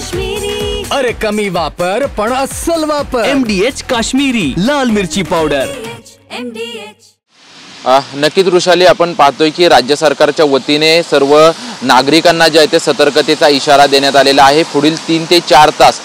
काश्मीरी। अरे कमी वापर पण अस्सल वापर। MDH काश्मीरी लाल मिरची पावडर। MDH नक्कीच वृषाली, आपण पाहतोय की राज्य सरकारच्या वतीने सर्व नागरिकांना जे आहे ते सतर्कतेचा इशारा देण्यात आलेला आहे। पुढील 3 ते 4 तास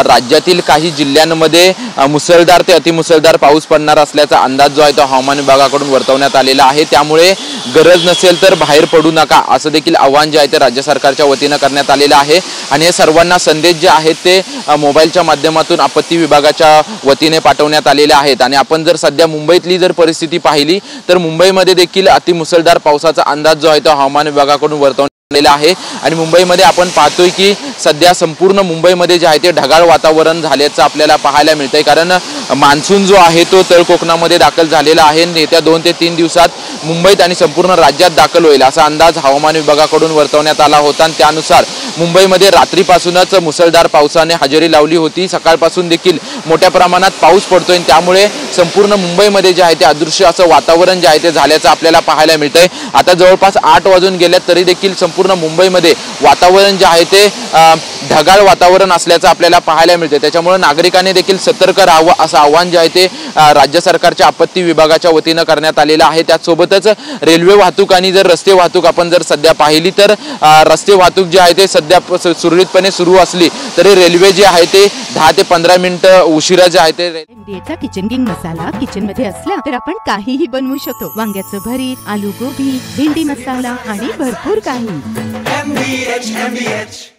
राज्यातील काही जिल्ह्यांमध्ये मुसळधार ते अतिमुसळधार पाऊस पडणार असल्याचा अंदाज जो आहे तो हवामान विभागाकडून वर्तवण्यात आलेला आहे। त्यामुळे गरज नसेल तर बाहेर पडू नका असं देखील आवाहन जे आहे ते राज्य सरकारच्या वतीने करण्यात आलेलं आहे। आणि हे सर्वांना संदेश जे आहेत ते मोबाईलच्या माध्यमातून आपत्ती विभागाच्या वतीने पाठवण्यात आलेले आहेत। आणि आपण जर सध्या मुंबईतली जर परिस्थिती पाहिली तर मुंबईमध्ये देखील अतिमुसळधार पावसाचा अंदाज जो आहे तो हवामान विभागाकडून वर्तवण्यात आलेला आहे। आणि मुंबईमध्ये आपण पाहतोय की सध्या संपूर्ण मुंबईमध्ये जे आहे ते ढगाळ वातावरण झाल्याचं आपल्याला पाहायला मिळतंय। कारण मान्सून जो आहे तो तळ कोकणामध्ये दाखल झालेला आहे। येत्या 2 ते 3 दिवसात मुंबईत आणि संपूर्ण राज्यात दाखल होईल असा अंदाज हवामान विभागाकडून वर्तवण्यात आला होता। आणि त्यानुसार मुंबईमध्ये रात्रीपासूनच मुसळधार पावसाने हजेरी लावली होती। सकाळपासून देखील मोठ्या प्रमाणात पाऊस पडतोय। त्यामुळे संपूर्ण मुंबईमध्ये जे आहे ते अदृश्य असं वातावरण जे आहे ते झाल्याचं आपल्याला पाहायला मिळतंय। आता जवळपास 8 वाजून गेल्यात तरी देखील संपूर्ण मुंबईमध्ये वातावरण जे आहे ते ढगाळ वातावरण असल्याचं आपल्याला पाहायला मिळते। त्याच्यामुळे नागरिकांनी देखील सतर्क राहावं असं आवाहन जे आहे ते राज्य सरकारच्या आपत्ती विभागाच्या वतीने करण्यात आलेलं आहे। त्याचसोबतच रेल्वे वाहतूक आणि जर रस्ते वाहतूक आपण जर सध्या पाहिली तर रस्ते वाहतूक जे आहे ते सध्या सुरळीतपणे सुरू असली तरी रेल्वे जे आहे ते 10 ते 15 मिनिटं उशिरा जे आहे ते MDHचा किचन किंग मसाला किचन मध्ये असला तर आपण काहीही बनवू शकतो। वांग्याचं भरीत, आलू गोबी, भेंडी मसाला आणि भरपूर काही। MDH